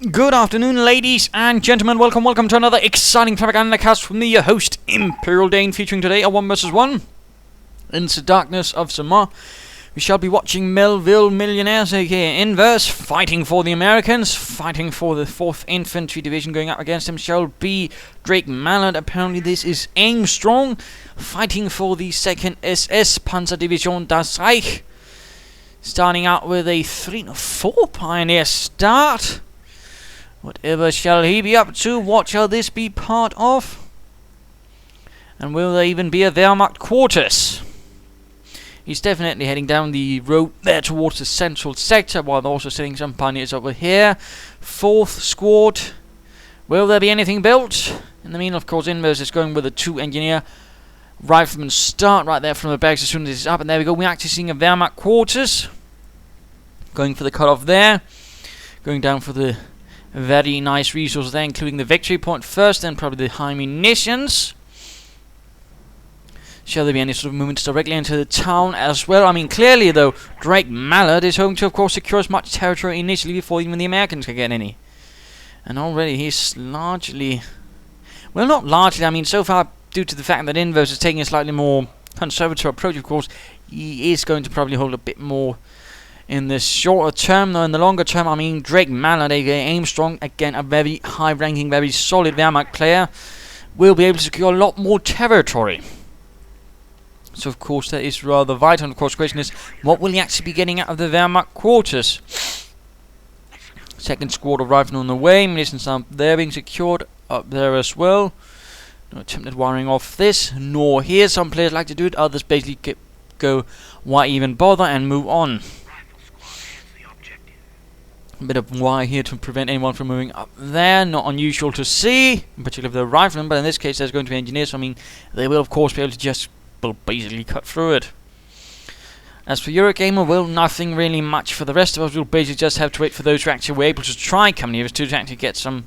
Good afternoon, ladies and gentlemen. Welcome to another exciting Propagandacast from me, your host, Imperial Dane, featuring today a 1 vs 1 into the darkness of Semois. We shall be watching MelvilleMillionaires, aka Inverse, fighting for the Americans, fighting for the 4th Infantry Division. Going up against him shall be DrakeMallard. Apparently this is Armstrong, fighting for the 2nd SS Panzer Division Decisive. Starting out with a 3-4 Pioneer start. Whatever shall he be up to? What shall this be part of? And will there even be a Wehrmacht quarters? He's definitely heading down the road there towards the central sector, while also sending some pioneers over here. 4th squad. Will there be anything built? In the meanwhile, of course, Inverse is going with a 2-engineer rifleman start right there from the barracks as soon as it's up. And there we go. We're actually seeing a Wehrmacht quarters. Going for the cutoff there. Going down for the very nice resources there, including the victory point first, and probably the high munitions. Shall there be any sort of movements directly into the town as well? I mean, clearly though, DrakeMallard is hoping to, of course, secure as much territory initially before even the Americans can get any. And already he's largely... well, not largely, I mean, so far, due to the fact that Inverse is taking a slightly more conservative approach, of course, he is going to probably hold a bit more in the shorter term. Though in the longer term, I mean, DrakeMallard, aka Armstrong, again a very high-ranking, very solid Wehrmacht player, will be able to secure a lot more territory. So of course that is rather vital. And of course the question is, what will he actually be getting out of the Wehrmacht quarters? 2nd squad of riflemen on the way, munitions are there being secured up there as well. No attempted wiring off this, nor here. Some players like to do it, others basically go, why even bother, and move on. A bit of wire here to prevent anyone from moving up there. Not unusual to see, in particular if they're riflemen, but in this case there's going to be engineers, so I mean, they will of course be able to just basically cut through it. As for Eurogamer, well, nothing really much for the rest of us. We'll basically just have to wait for those who actually were able to try coming here to actually get some,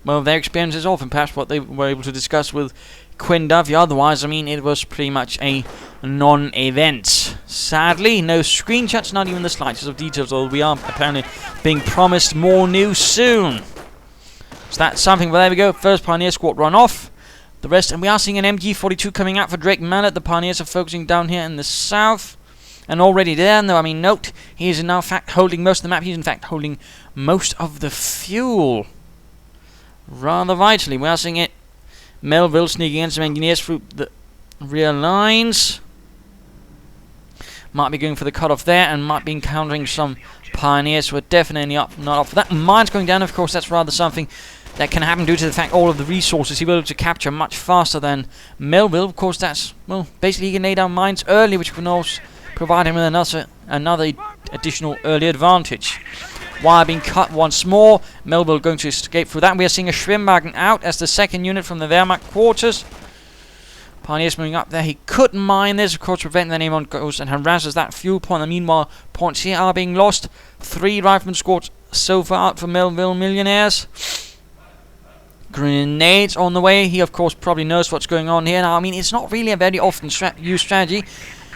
well, their experiences off, and perhaps what they were able to discuss with Quinn Duffy. Otherwise, I mean, it was pretty much a non-event. Sadly, no screenshots, not even the slightest of details, although we are apparently being promised more news soon. So that's something. Well, there we go. First Pioneer squad run off. The rest, and we are seeing an MG42 coming out for DrakeMallard. The Pioneers are focusing down here in the south. And already there, though, I mean, note, he is now in fact holding most of the map. He's in fact holding most of the fuel. Rather vitally. We are seeing it. Melville sneaking in some engineers through the rear lines. Might be going for the cutoff there, and might be encountering some Pioneers who are definitely not up for that. Mines going down, of course, that's rather something that can happen due to the fact all of the resources he will be able to capture much faster than Melville. Of course, that's, well, basically he can lay down mines early, which can also provide him with another additional early advantage. Wire being cut once more. Melville going to escape through that. We are seeing a Schwimmwagen out as the 2nd unit from the Wehrmacht quarters. Pioneers moving up there. He could mine this, of course, prevent that anyone goes and harasses that fuel point. And meanwhile, points here are being lost. 3 rifleman squads so far out for MelvilleMillionaires. Grenades on the way. He, of course, probably knows what's going on here. Now, I mean, it's not really a very often used strategy.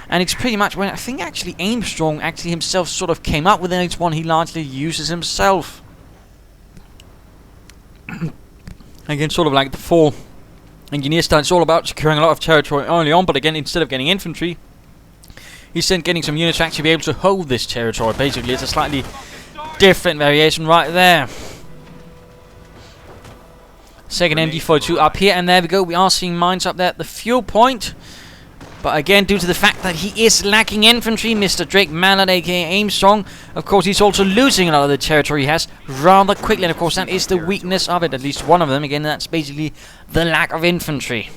And it's pretty much when I think actually Armstrong actually himself sort of came up with it. It's one he largely uses himself. Again, sort of like the 4 engineer style. It's all about securing a lot of territory early on. But again, instead of getting infantry, he's then getting some units to actually be able to hold this territory. Basically, it's a slightly different variation right there. 2nd MG42 up here, and there we go. We are seeing mines up there at the fuel point. But again, due to the fact that he is lacking infantry, Mr. DrakeMallard, aka Armstrong, of course, he's also losing a lot of the territory he has rather quickly. And of course, that is the weakness of it, at least one of them. Again, that's basically the lack of infantry.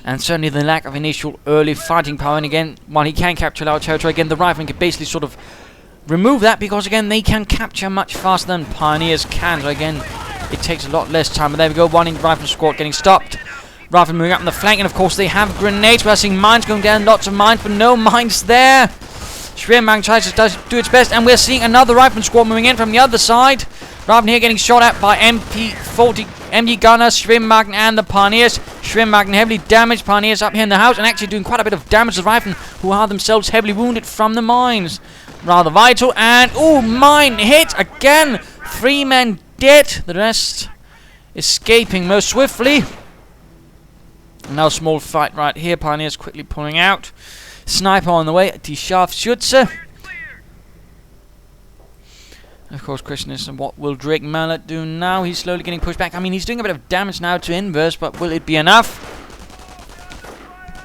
And certainly the lack of initial early fighting power. And again, while he can capture a lot of territory, again, the riflemen can basically sort of remove that, because again, they can capture much faster than Pioneers can. So again, it takes a lot less time. But there we go, 1 rifle squad getting stopped. Riflemen moving up on the flank, and of course they have grenades. We're seeing mines going down, lots of mines, but no mines there. Schwimmwagen tries to do its best, and we're seeing another rifleman squad moving in from the other side. Rifleman here getting shot at by MP40 MG gunners, Schwimmwagen, and the Pioneers. Schwimmwagen heavily damaged. Pioneers up here in the house, and actually doing quite a bit of damage to the riflemen, who are themselves heavily wounded from the mines. rather vital. And, ooh, mine hit again. 3 men dead. The rest escaping most swiftly. Now small fight right here. Pioneers quickly pulling out. Sniper on the way. Die Scharfschütze. Of course, question is, what will DrakeMallard do now? He's slowly getting pushed back. I mean, he's doing a bit of damage now to Inverse, but will it be enough?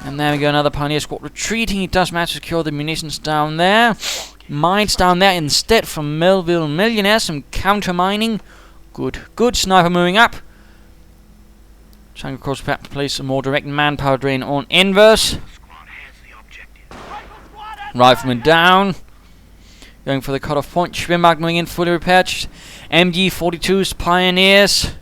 And there we go, another Pioneer squad retreating. He does manage to secure the munitions down there. Mines down there instead from MelvilleMillionaires. Some counter mining. Good sniper moving up. Trying, of course, perhaps to place some more direct manpower drain on Inverse. Rifleman down. Going for the cutoff point. Schwimmbach moving in, fully repaired. MG-42's Pioneers.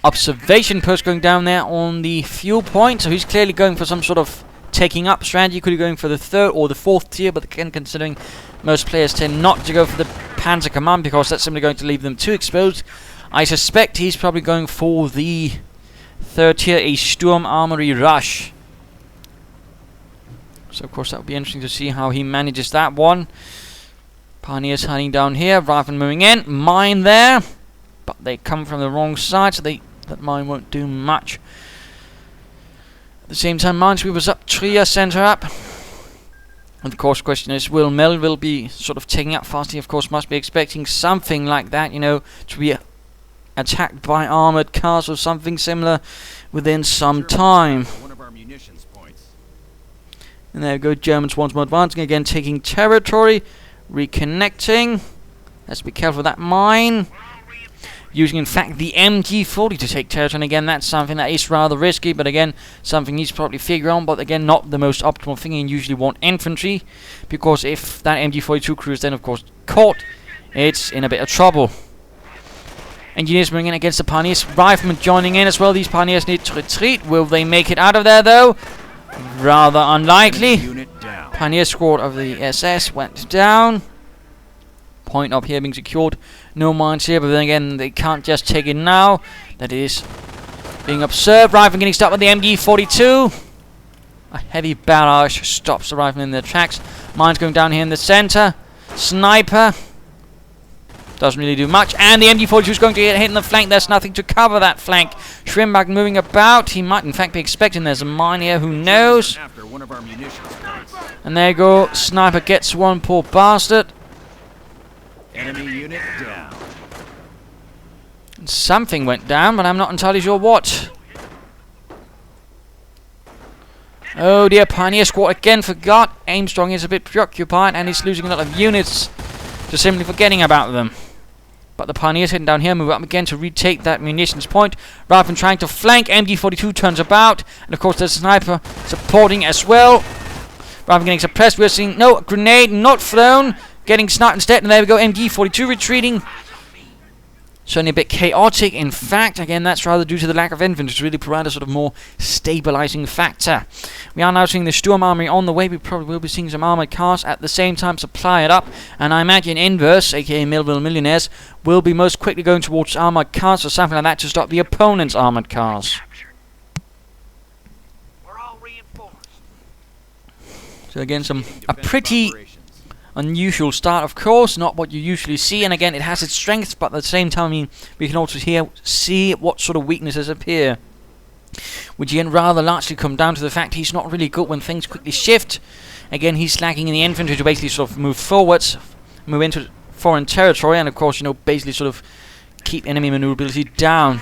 Observation post going down there on the fuel point. So he's clearly going for some sort of taking up strategy. Could be going for the 3rd or the 4th tier. But again, considering most players tend not to go for the Panzer Command because that's simply going to leave them too exposed, I suspect he's probably going for the 3rd tier, a Sturm Armory Rush. So, of course, that would be interesting to see how he manages that one. Pioneers hiding down here. Rifleman moving in. Mine there. But they come from the wrong side, so that mine won't do much. At the same time, Minesweeper's up. Trier center up. And, of course, the question is, will Melville be sort of taking up fast? He, of course, must be expecting something like that, you know, to be attacked by armored cars or something similar within some time. And there we go, Germans once more advancing again, taking territory, reconnecting. Let's be careful with that mine. Using, in fact, the MG-40 to take territory. And again, that's something that is rather risky, but again, something he's probably figure on. But again, not the most optimal thing. You usually want infantry, because if that MG-42 crew is then, of course, caught, it's in a bit of trouble. Engineers moving in against the Pioneers. Riflemen joining in as well. These Pioneers need to retreat. Will they make it out of there, though? Rather unlikely. Pioneer squad of the SS went down. Point up here being secured. No mines here, but then again, they can't just take it now. That is being observed. Rifleman getting stopped with the MG-42. A heavy barrage stops the rifleman in their tracks. Mines going down here in the center. Sniper. Doesn't really do much. And the MG-42 is going to get hit in the flank. There's nothing to cover that flank. Schwimmbach moving about. He might, in fact, be expecting there's a mine here. Who knows? And there you go. Sniper gets one, poor bastard. Enemy unit down. Something went down, but I'm not entirely sure what. Oh dear, Pioneer squad again forgot. Armstrong is a bit preoccupied and he's losing a lot of units to simply forgetting about them. But the Pioneers heading down here, move up again to retake that munitions point. Rather than trying to flank, MG-42 turns about. And of course there's a sniper supporting as well. Rather than getting suppressed, we're seeing, no, grenade not thrown. Getting sniped instead, and there we go, MG-42 retreating. Certainly a bit chaotic. In fact, again, that's rather due to the lack of infantry to really provide a sort of more stabilizing factor. We are now seeing the Sturm Army on the way. We probably will be seeing some armored cars at the same time supply it up. And I imagine Inverse, aka MelvilleMillionaires, will be most quickly going towards armored cars or something like that to stop the opponent's armored cars. So again, a pretty unusual start, of course, not what you usually see, and again, it has its strengths, but at the same time, I mean, we can also see what sort of weaknesses appear, which again rather largely come down to the fact he's not really good when things quickly shift. Again, he's lacking in the infantry to basically sort of move forwards, move into foreign territory, and of course, you know, basically sort of keep enemy maneuverability down.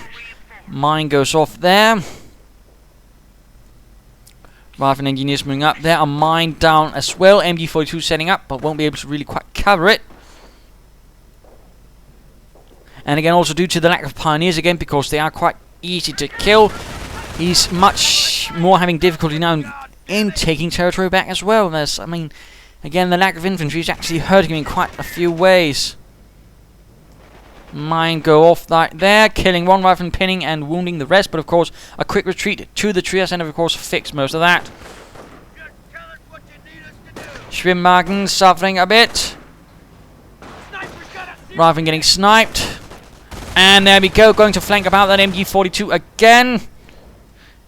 Mine goes off there. Rifleman engineers moving up there. A mine down as well. MG-42 setting up, but won't be able to really quite cover it. And again, also due to the lack of Pioneers again, because they are quite easy to kill, he's much more having difficulty now in taking territory back as well. There's, I mean, again, the lack of infantry is actually hurting him in quite a few ways. Mine go off right there, killing one rifleman, pinning and wounding the rest, but of course a quick retreat to the trias and of course fix most of that. Schwimmagen suffering a bit. Rifleman getting sniped. And there we go, going to flank about that MG-42 again.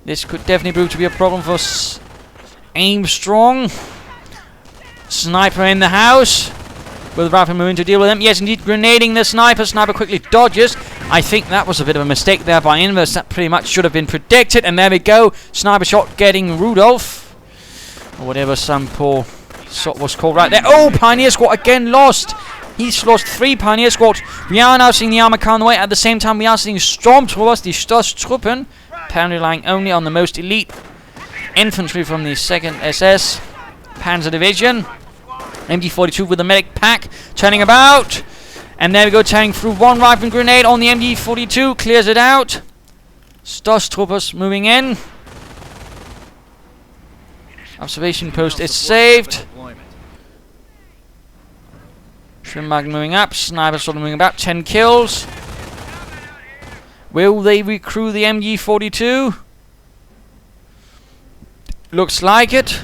This could definitely prove to be a problem for Armstrong. Sniper in the house. Will the rifle moving to deal with him? Yes, indeed, grenading the sniper. Sniper quickly dodges. I think that was a bit of a mistake there by Inverse. That pretty much should have been predicted. And there we go. Sniper shot getting Rudolph. Or whatever some poor sort was called right there. Oh, Pioneer Squad again lost. He's lost 3 Pioneer Squads. We are now seeing the armored car on the way. At the same time, we are seeing Stormtroopers, the Stoßtruppen, apparently relying only on the most elite infantry from the 2nd SS Panzer Division. MG42 with the medic pack, turning about. And there we go, tearing through 1 rifle grenade on the MG42, clears it out. Stoßtroopers moving in. Observation post is saved. Schwimmwagen moving up, sniper sort of moving about, 10 kills. Will they recruit the MG42? Looks like it.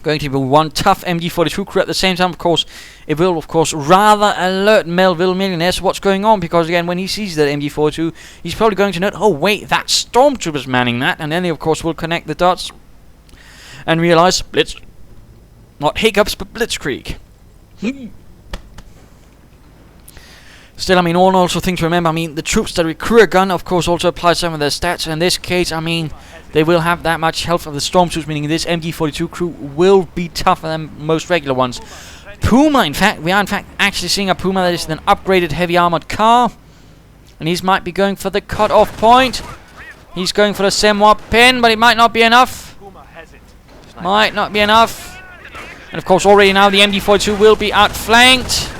Going to be one tough MG42 crew at the same time, of course. It will, of course, rather alert MelvilleMillionaires what's going on, because again, when he sees that MG42, he's probably going to note, oh wait, that Stormtrooper's manning that, and then they, of course, will connect the dots and realize blitz, not hiccups, but blitzkrieg. Still, I mean, all also thing to remember, I mean, the troops that recruit a gun, of course, also apply some of their stats. In this case, I mean, they will have that much health of the Stormtroopers, meaning this MG42 crew will be tougher than most regular ones. Puma, in fact, we are in fact actually seeing a Puma that is an upgraded heavy armored car. And he might be going for the cut-off point. He's going for the Semois pin, but it might not be enough. Might not be enough. And of course, already now the MG42 will be outflanked,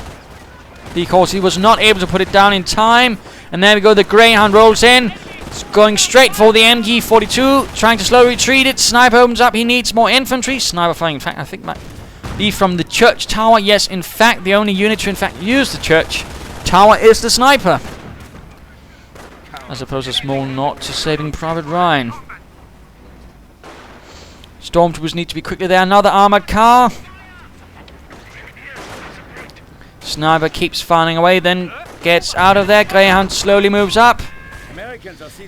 because he was not able to put it down in time. And there we go, the Greyhound rolls in. It's going straight for the MG42, trying to slowly retreat it. Sniper opens up, he needs more infantry. Sniper firing, in fact, I think might be from the church tower. Yes, in fact, the only unit to in fact use the church tower is the sniper. As opposed to a small knot to Saving Private Ryan. Stormtroopers need to be quickly there. Another armored car. Sniper keeps firing away, then gets out of there. Greyhound slowly moves up.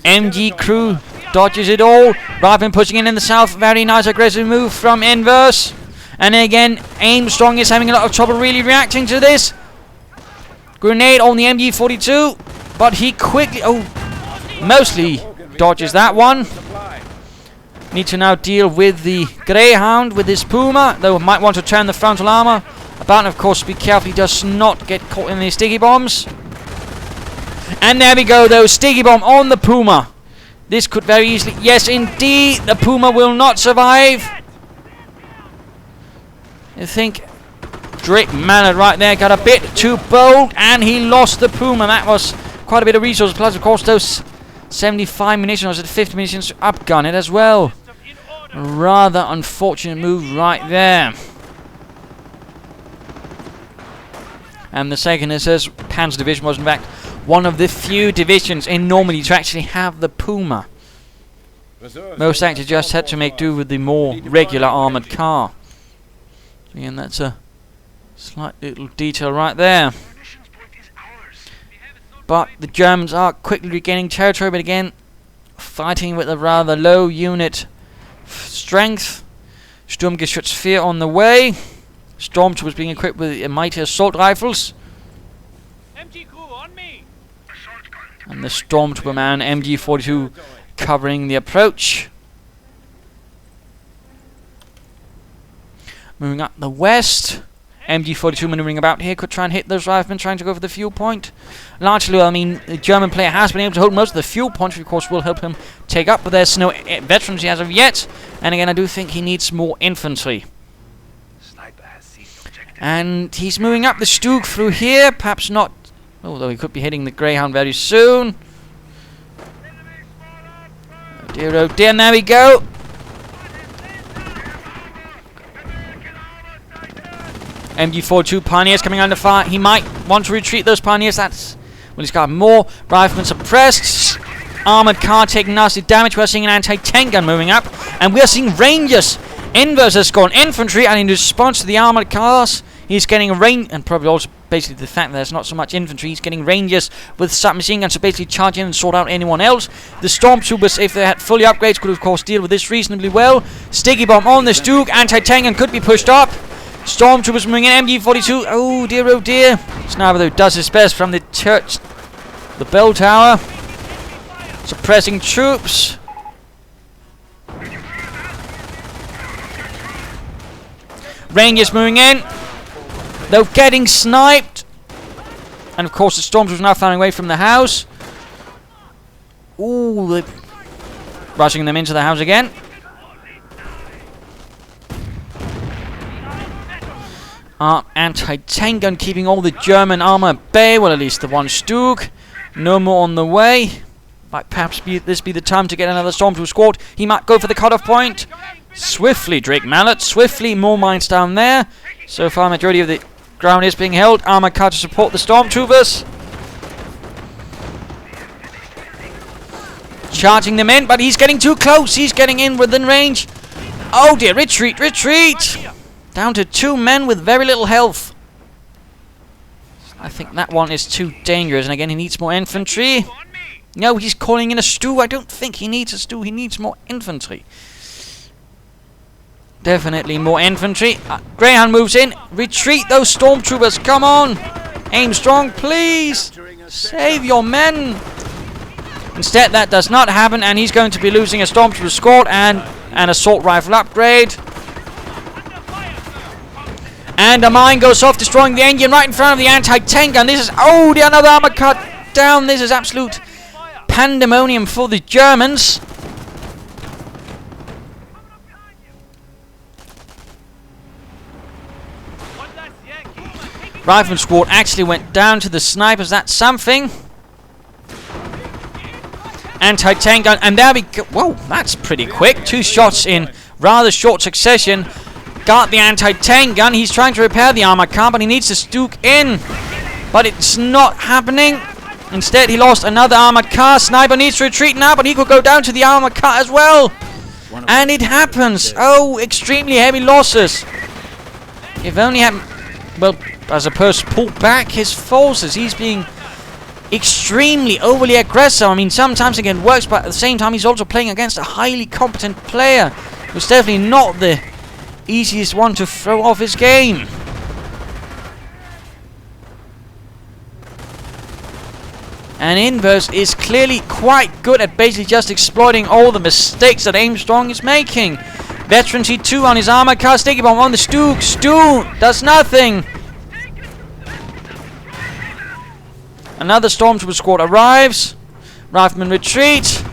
MG crew dodges it all. Rifleman pushing in the south. Very nice aggressive move from Inverse. And again, Aimstrong is having a lot of trouble really reacting to this. Grenade on the MG42. But he quickly, mostly dodges that one. Need to now deal with the Greyhound with this Puma, though might want to turn the frontal armor about, and of course be careful he does not get caught in these sticky bombs. And there we go, though, sticky bomb on the Puma. This could very easily, yes indeed, the Puma will not survive. I think DrakeMallard right there got a bit too bold, and he lost the Puma. That was quite a bit of resources, plus of course those 75 munitions, or was it 50 munitions to upgun it as well. Rather unfortunate move right there. And the 2nd SS Panzer Division was in fact one of the few divisions in Normandy to actually have the Puma. Most actually just had to make do with the more regular armoured car. Again, that's a slight little detail right there. But the Germans are quickly regaining territory, but again, fighting with a rather low unit strength. Sturmgeschützwehr on the way. Stormtroopers being equipped with mighty assault rifles. MG crew on me. And the Stormtrooper man, MG42, covering the approach. Moving up the west. MG42 maneuvering about here, could try and hit those riflemen trying to go for the fuel point. Largely, I mean, the German player has been able to hold most of the fuel points, which of course will help him take up, but there's no veterans as of yet. And again, I do think he needs more infantry. And he's moving up the Stug through here, perhaps not, although he could be hitting the Greyhound very soon. Oh dear, and there we go. MG42 Pioneers coming under fire. He might want to retreat those Pioneers. That's when he's got more. Riflemen suppressed. Armored car taking nasty damage. We're seeing an anti-tank gun moving up. And we're seeing Rangers. Inverse has gone infantry, and in response to the armored cars, he's getting a range, and probably also basically the fact that there's not so much infantry, he's getting Rangers with submachine guns to basically charge in and sort out anyone else. The Stormtroopers, if they had fully upgrades, could of course deal with this reasonably well. Sticky bomb on the Stug, anti-tank gun could be pushed up. Stormtroopers moving in. MG42. Oh dear, oh dear. Sniper though does his best from the church, the bell tower, suppressing troops. Rangers moving in. They're getting sniped. And of course the Stormtroopers now flying away from the house. Ooh, they're rushing them into the house again. Anti-tank gun keeping all the German armor at bay. Well, at least the one Stug. No more on the way. Might perhaps this be the time to get another Stormtrooper squad. He might go for the cutoff point. Swiftly, DrakeMallard. Swiftly, more mines down there. So far, majority of the ground is being held. Armor car to support the Stormtroopers. Charging them in, but he's getting too close. He's getting in within range. Oh dear, retreat, retreat. Down to 2 men with very little health. I think that one is too dangerous. And again, he needs more infantry. No, he's calling in a stew. I don't think he needs a stew. He needs more infantry. Definitely more infantry. Greyhound moves in. Retreat those Stormtroopers. Come on. Aim strong, please. Save your men. Instead, that does not happen. And he's going to be losing a Stormtrooper squad and an assault rifle upgrade. And a mine goes off, destroying the engine right in front of the anti-tank gun. This is... Oh, the another armor cut down. This is absolute pandemonium for the Germans. Rifle squad actually went down to the snipers. That's something. Anti-tank gun. And there we go. Whoa, that's pretty quick. 2 shots in rather short succession. Got the anti-tank gun. He's trying to repair the armor car, but he needs to Stuke in. But it's not happening. Instead, he lost another armored car. Sniper needs to retreat now, but he could go down to the armored car as well. And it happens. Oh, extremely heavy losses. If only had, well, as opposed to pull back his forces. He's being extremely overly aggressive. I mean, sometimes again it works, but at the same time he's also playing against a highly competent player who's definitely not the easiest one to throw off his game. And Inverse is clearly quite good at basically just exploiting all the mistakes that Armstrong is making. Veteran C2 on his armor car, sticky bomb on the Stu. Stu does nothing. Another Stormtrooper squad arrives. Rifleman retreat.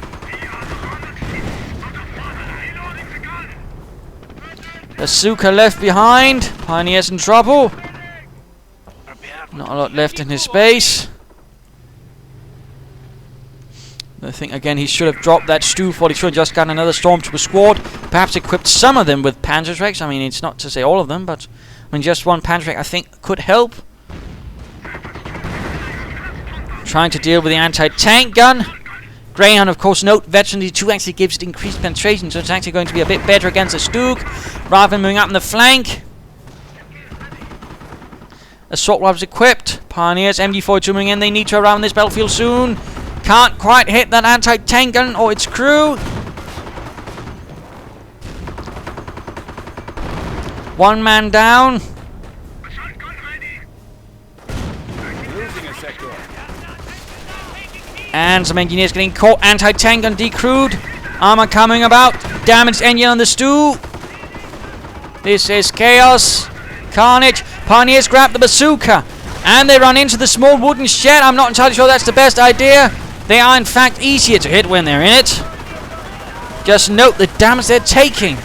Bazooka left behind. Pioneers in trouble. Not a lot left in his space. I think again he should have dropped that Stu 42 and just got another Stormtrooper squad. Perhaps equipped some of them with Panzertrex. I mean, it's not to say all of them, but I mean just one Panzertrex I think could help. Trying to deal with the anti-tank gun. Greyhound, of course, note Veteran D2 actually gives it increased penetration, so it's actually going to be a bit better against the Stug. Rifleman moving up in the flank. Assault rifles equipped. Pioneers, MG42 moving in. They need to arrive on this battlefield soon. Can't quite hit that anti-tank gun or its crew. One man down. And some engineers getting caught. Anti-tank gun decrewed. Armor coming about. Damaged engine on the Stu. This is chaos. Carnage. Pioneers grab the bazooka. And they run into the small wooden shed. I'm not entirely sure that's the best idea. They are in fact easier to hit when they're in it. Just note the damage they're taking.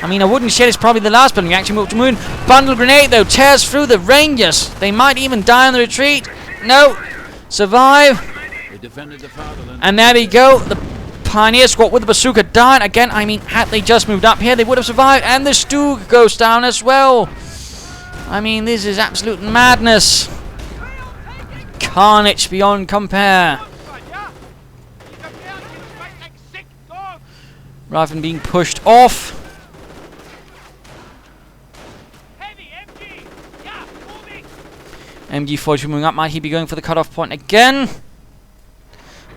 I mean, a wooden shed is probably the last building you actually move to moon. Bundle grenade though tears through the Rangers. They might even die on the retreat. No. Survive. And there we go. The Pioneer squad with the bazooka died. Again, I mean, had they just moved up here, they would have survived. And the Stu goes down as well. I mean, this is absolute madness. Carnage beyond compare. Rifleman being pushed off. MG42 moving up. Might he be going for the cutoff point again?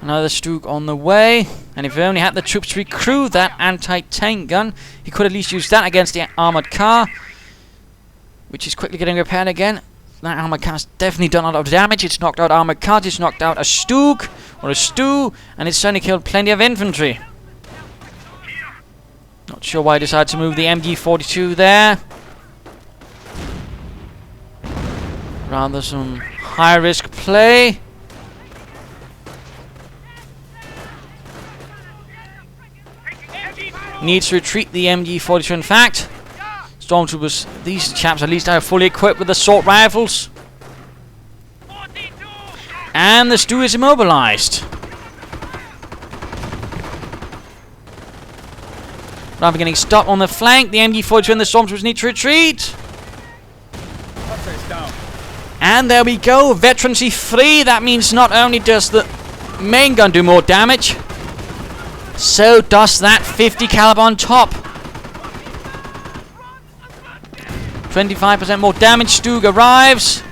Another Stug on the way. And if he only had the troops to recruit that anti-tank gun, he could at least use that against the armored car. which is quickly getting repaired again. That armoured car's definitely done a lot of damage. It's knocked out armoured cars, it's knocked out a Stug, or a Stu, and it's certainly killed plenty of infantry. Not sure why I decided to move the MG42 there. Rather some high-risk play. Needs to retreat the MG42 in fact. Stormtroopers, these chaps at least are fully equipped with assault rifles. And the Stu is immobilized. Rather getting stopped on the flank, the MG42 and the Stormtroopers need to retreat. And there we go, veterancy free. That means not only does the main gun do more damage, so does that 50 caliber on top. 25% more damage. Stug arrives.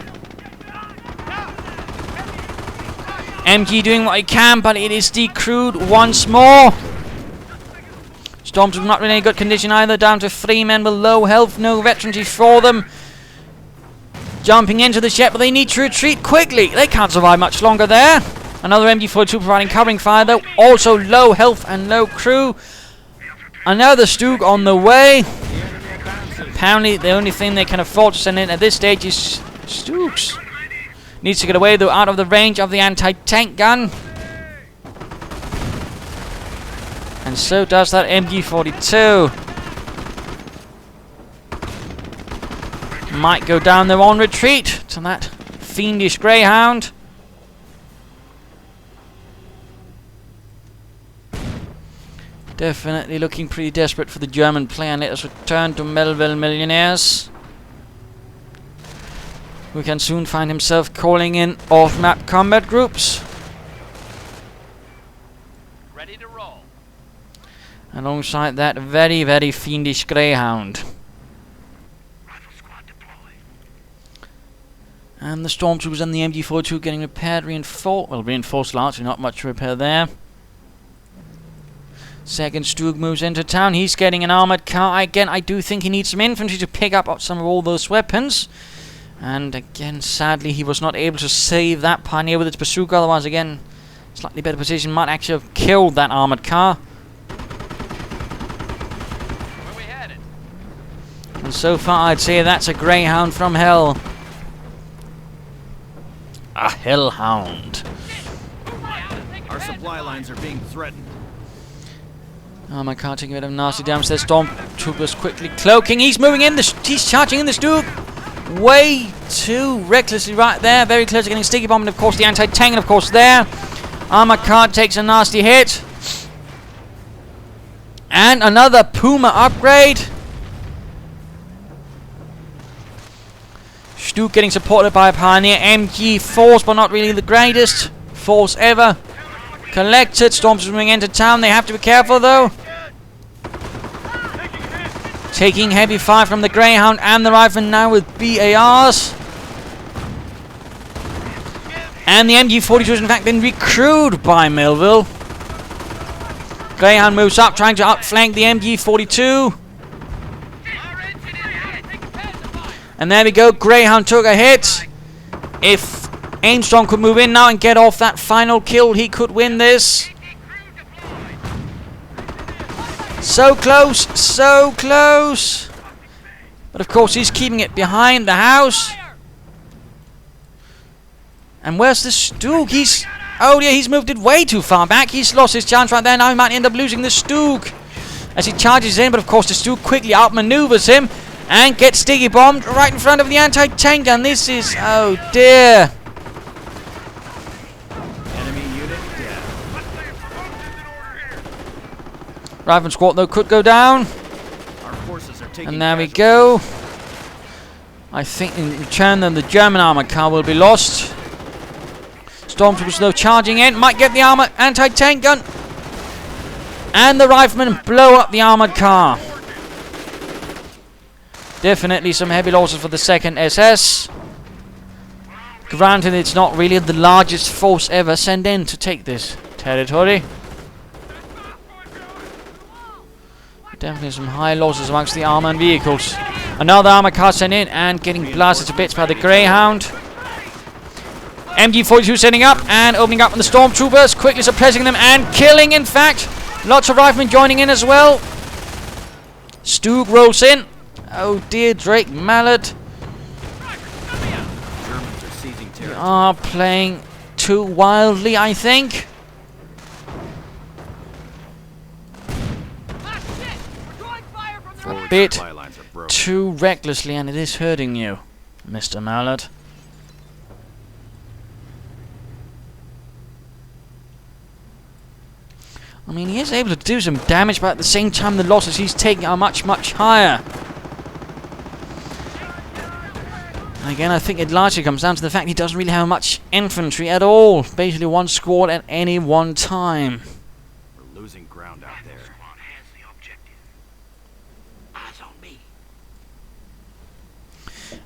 MG doing what he can, but it is decrewed once more. Storms not really in good condition either. Down to 3 men with low health. No veterancy for them. Jumping into the ship, but they need to retreat quickly. They can't survive much longer there. Another MG42 providing covering fire though. Also low health and low crew. Another Stug on the way. Apparently the only thing they can afford to send in at this stage is Stugs. Needs to get away though, out of the range of the anti-tank gun. And so does that MG42. Might go down there on retreat to that fiendish Greyhound. Definitely looking pretty desperate for the German plan. Let us return to MelvilleMillionaires, who can soon find himself calling in off-map combat groups. Ready to roll. Alongside that very, very fiendish Greyhound. And the Stormtroopers and the MG42 getting repaired, reinforced. Well, reinforced largely, not much repair there. Second Stug moves into town. He's getting an armoured car. Again, I do think he needs some infantry to pick up some of all those weapons. And again, sadly, he was not able to save that Pioneer with its bazooka. Otherwise, again, slightly better position. Might actually have killed that armoured car. Where we headed? And so far, I'd say that's a Greyhound from hell. A Hellhound. Our supply lines are being threatened. Oh, my car taking a bit of nasty damage. There's Stormtroopers quickly cloaking. He's moving in. He's charging in the Stug. Way too recklessly right there. Very close to getting sticky bomb. And of course, the anti-tank, and of course, there. Armor car takes a nasty hit. And another Puma upgrade. Stug getting supported by a Pioneer. MG force, but not really the greatest force ever. Collected. Storms moving into town. They have to be careful though. Taking heavy fire from the Greyhound and the Rifleman now with BARs. And the MG42 has in fact been recruited by Melville. Greyhound moves up, trying to outflank the MG42. And there we go. Greyhound took a hit. If Armstrong could move in now and get off that final kill, he could win this. So close, so close. But of course he's keeping it behind the house. And where's the Stug? Oh yeah, he's moved it way too far back. He's lost his chance right there. Now he might end up losing the Stug as he charges in. But of course the Stug quickly outmaneuvers him and gets sticky bombed right in front of the anti-tank gun. This is, oh dear. Rifleman squad though could go down. And there we go. I think in return then the German armoured car will be lost. Stormtroopers though charging in. Might get the armor anti-tank gun. And the Riflemen blow up the armoured car. Definitely some heavy losses for the 2nd SS. Granted, it's not really the largest force ever sent in to take this territory. Definitely some high losses amongst the armor and vehicles. Another armored car sent in and getting blasted to bits by the Greyhound. MG42 setting up and opening up on the stormtroopers, quickly suppressing them and killing, in fact. Lots of riflemen joining in as well. Stug rolls in. Oh dear, DrakeMallard. Germans are seizing territory. Are playing too wildly, I think. Forward bit supply lines are broken. Too recklessly, and it is hurting you, Mr. Mallard. I mean, he is able to do some damage, but at the same time the losses he's taking are much, much higher. And again, I think it largely comes down to the fact he doesn't really have much infantry at all. Basically one squad at any one time. We're losing ground out there.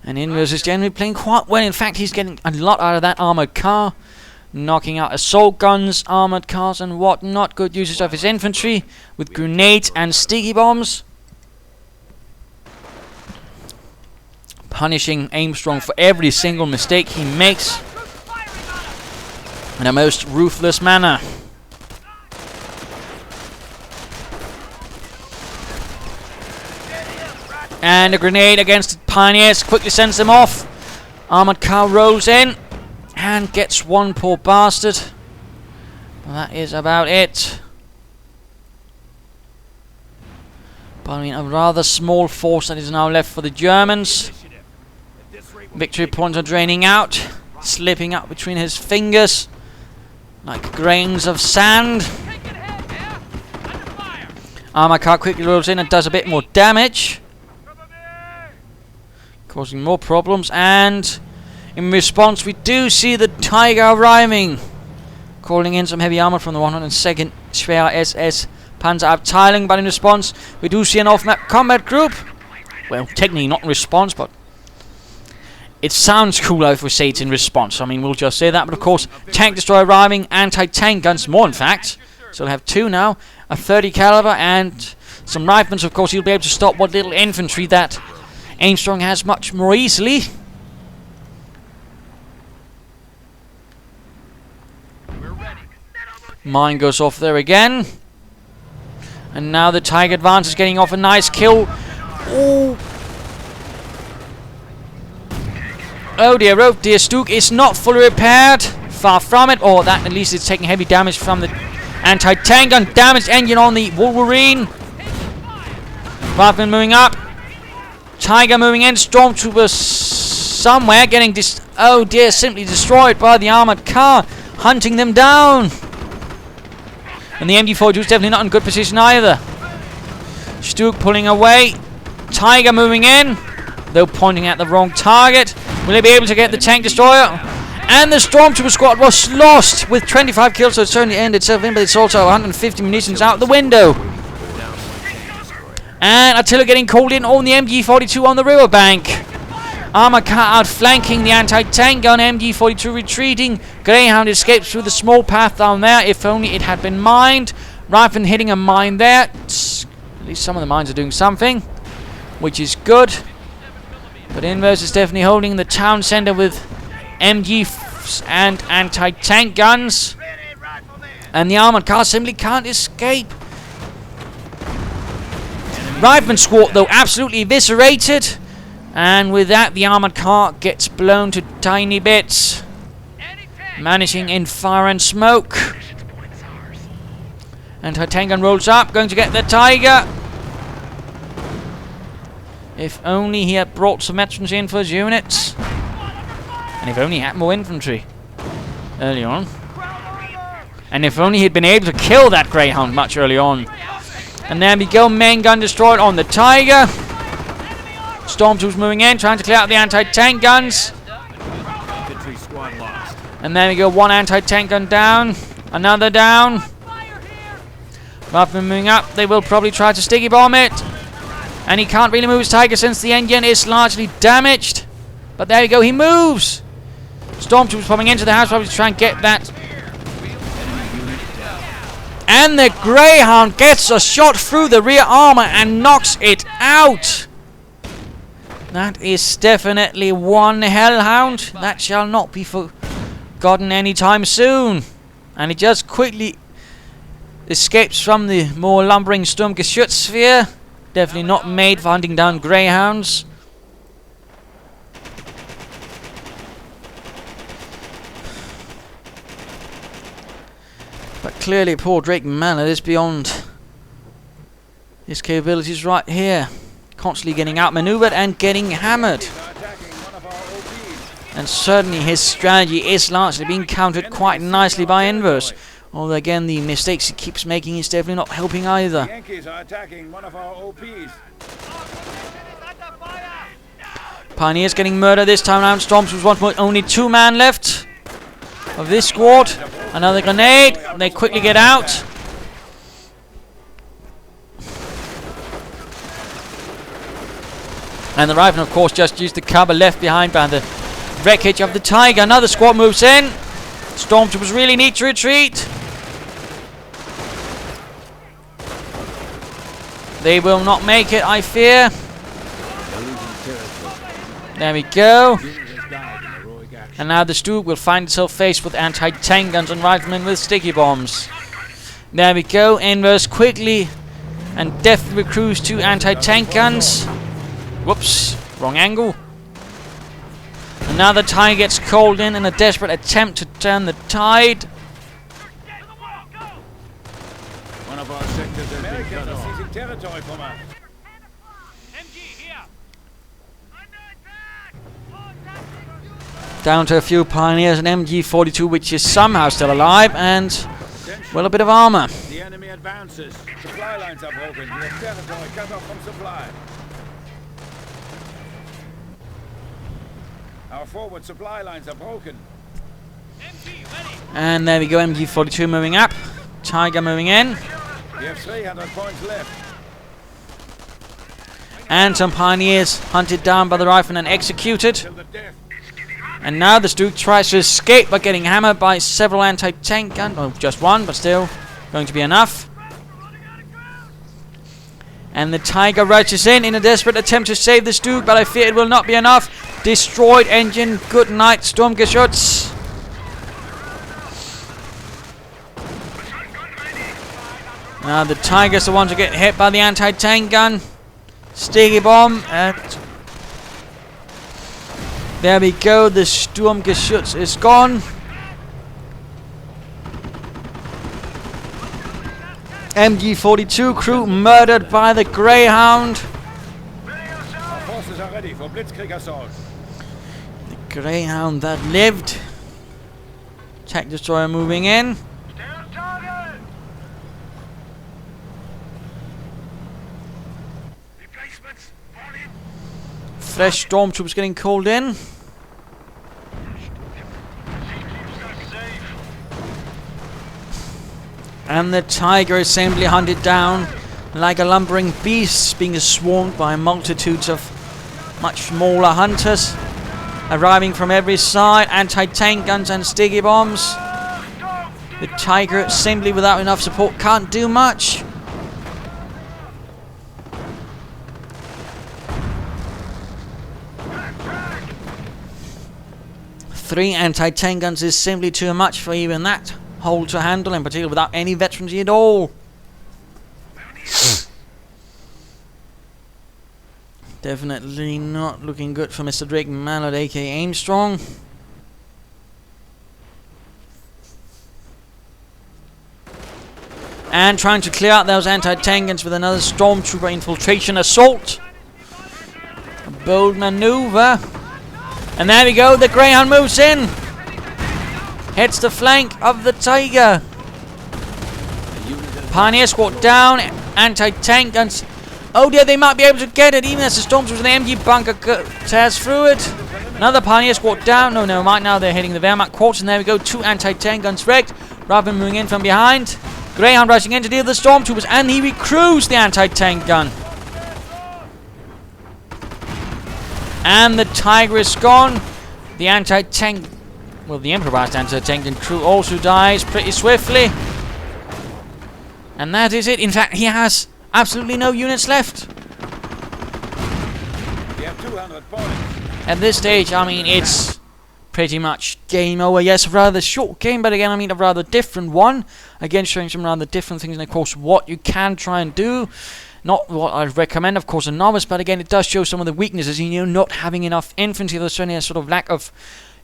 And Inverse is generally playing quite well. In fact, he's getting a lot out of that armoured car. Knocking out assault guns, armoured cars and whatnot. Good uses of his infantry with grenades and sticky bombs. Punishing Armstrong for every single mistake he makes in a most ruthless manner. And a grenade against the Pioneers quickly sends them off. Armoured car rolls in and gets one poor bastard. Well, that is about it. But I mean, a rather small force that is now left for the Germans. Victory points are draining out, slipping out between his fingers like grains of sand. Armor car quickly rolls in and does a bit more damage, causing more problems. And in response, we do see the Tiger arriving, calling in some heavy armor from the 102nd Schwer SS Panzer Abteilung. But in response, we do see an off-map combat group. Well, technically not in response, but it sounds cooler if we say it's in response. I mean, we'll just say that. But of course, tank destroyer arriving, anti-tank guns, more in fact. So we'll have two now, a 30 caliber and some riflemen. So of course, he'll be able to stop what little infantry that Armstrong has much more easily. Mine goes off there again. And now the Tiger Advance is getting off a nice kill. Ooh. Oh dear, Stug is not fully repaired. Far from it. Or that at least it's taking heavy damage from the anti-tank gun. Damaged engine on the Wolverine. Rifleman moving up. Tiger moving in. Stormtroopers somewhere getting oh dear, simply destroyed by the armored car. Hunting them down. And the MG42 is definitely not in good position either. Stug pulling away. Tiger moving in, though pointing at the wrong target. Will he be able to get the tank destroyer? And the Stormtrooper squad was lost with 25 kills, so it certainly ended itself in, but it's also 150 munitions out the window. And artillery getting called in on the MG42 on the riverbank. Armor car outflanking the anti-tank gun, MG42 retreating. Greyhound escapes through the small path down there, if only it had been mined. Rifleman hitting a mine there. At least some of the mines are doing something, which is good. But Inverse is definitely holding the town center with MG and anti-tank guns. And the armored car simply can't escape. Rifleman squad, though, absolutely eviscerated. And with that, the armored car gets blown to tiny bits, vanishing in fire and smoke. Anti-tank gun rolls up, going to get the Tiger. If only he had brought some veterans in for his units. And if only he had more infantry early on. And if only he'd been able to kill that Greyhound much early on. And there we go, main gun destroyed on the Tiger. Stormtroopers moving in, trying to clear out the anti-tank guns. And there we go, one anti-tank gun down. Another down. Riflemen moving up, they will probably try to sticky bomb it. And he can't really move his Tiger since the engine is largely damaged. But there we go, he moves. Stormtroopers popping into the house, probably to try and get that. And the Greyhound gets a shot through the rear armor and knocks it out. That is definitely one hellhound. That shall not be forgotten anytime soon. And he just quickly escapes from the more lumbering Sturmgeschützsphere. Definitely not made for hunting down greyhounds. But clearly poor DrakeMallard is beyond his capabilities right here. Constantly getting outmaneuvered and getting hammered. And certainly his strategy is largely being countered quite nicely by Inverse. Although again, the mistakes he keeps making is definitely not helping either. Yankees are attacking one of our OPs. Pioneers getting murdered this time around. Storms was once more only 2 man left of this squad. Another grenade. They quickly get out. And the Rifleman, of course, just used the cover left behind by the wreckage of the Tiger. Another squad moves in. Stormtroopers really need to retreat. They will not make it, I fear. There we go. And now the Stoop will find itself faced with anti-tank guns and riflemen with sticky bombs. There we go. Inverse quickly and deftly recruits 2 anti-tank guns. Whoops, wrong angle. And now the Tiger gets called in a desperate attempt to turn the tide. One of our sectors has been cut off. Seizing territory from us. Down to a few Pioneers, an MG42 which is somehow still alive, and, well, a bit of armor. The enemy advances. Supply lines are broken. We have territory cut off from supply. Our forward supply lines are broken. And there we go, MG42 moving up. Tiger moving in. We have 300 points left. And some Pioneers hunted down by the Rifleman and executed. Till the death. And now the Stoop tries to escape by getting hammered by several anti-tank guns. Oh, just one, but still going to be enough. And the Tiger rushes in a desperate attempt to save the Stoop, but I fear it will not be enough. Destroyed engine. Good night, Sturmgeschütz. Now the Tiger's the one to get hit by the anti-tank gun. Sticky bomb. There we go. The Sturmgeschütz is gone. MG42 crew murdered by the Greyhound. Our forces are ready for Blitzkrieg assault. The Greyhound that lived. Attack destroyer moving in. Fresh stormtroopers getting called in. And the Tiger is simply hunted down like a lumbering beast, being swarmed by multitudes of much smaller hunters, arriving from every side, anti-tank guns and sticky bombs. The Tiger, simply without enough support, can't do much. Three anti-tank guns is simply too much for even that hole to handle, in particular without any veterans at all. Definitely not looking good for Mr. DrakeMallard, aka Armstrong. And trying to clear out those anti-tank guns with another stormtrooper infiltration assault. A bold maneuver. And there we go, the Greyhound moves in. Hits the flank of the Tiger. Pioneer squad down, anti-tank guns. Oh dear, they might be able to get it, even as the stormtroopers in the MG bunker tears through it. Another Pioneer squad down. No, never mind, now they're hitting the Wehrmacht quarters, and there we go, 2 anti-tank guns wrecked. Raven moving in from behind. Greyhound rushing in to deal with the stormtroopers, and he recruits the anti-tank gun. And the Tiger is gone. The anti-tank, well, the improvised anti-tank gun crew also dies pretty swiftly. And that is it. In fact, he has absolutely no units left. We have 200 points. At this stage, I mean, it's pretty much game over. Yes, a rather short game, but again, I mean, a rather different one. Again, showing some rather different things, and of course, what you can try and do. Not what I'd recommend, of course, a novice, but again, it does show some of the weaknesses. Not having enough infantry. There's certainly a sort of lack of,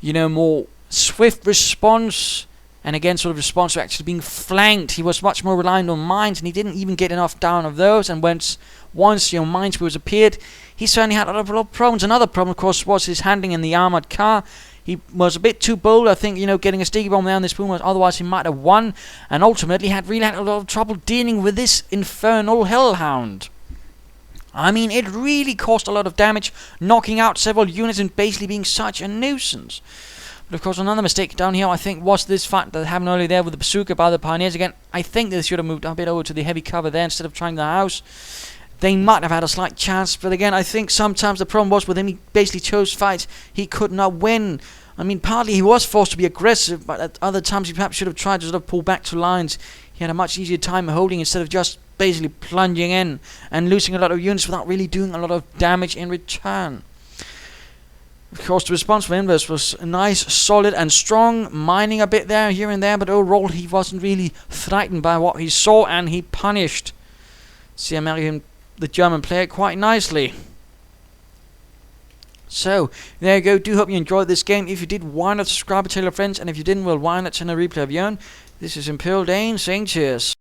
more swift response. And again, sort of response to actually being flanked. He was much more reliant on mines, and he didn't even get enough down of those. And once minesweepers appeared, he certainly had a lot of problems. Another problem, of course, was his handling in the armored car. He was a bit too bold, I think, getting a sticky bomb there on this boom. Otherwise, he might have won. And ultimately, had a lot of trouble dealing with this infernal hellhound. I mean, it really caused a lot of damage, knocking out several units and basically being such a nuisance. But of course, another mistake down here, I think, was this fact that happened earlier there with the bazooka by the pioneers. Again, I think they should have moved a bit over to the heavy cover there instead of trying the house. They might have had a slight chance, but again, I think sometimes the problem was with him, he basically chose fights he could not win. I mean, partly he was forced to be aggressive, but at other times he perhaps should have tried to sort of pull back to lines. He had a much easier time holding instead of just basically plunging in and losing a lot of units without really doing a lot of damage in return. Of course, the response from Inverse was nice, solid and strong, mining a bit there, here and there, but overall he wasn't really frightened by what he saw, and he punished the German player quite nicely. So, there you go. Do hope you enjoyed this game. If you did, why not subscribe and tell your friends, and if you didn't, well, why not send a replay of your own. This is Imperial Dane saying cheers.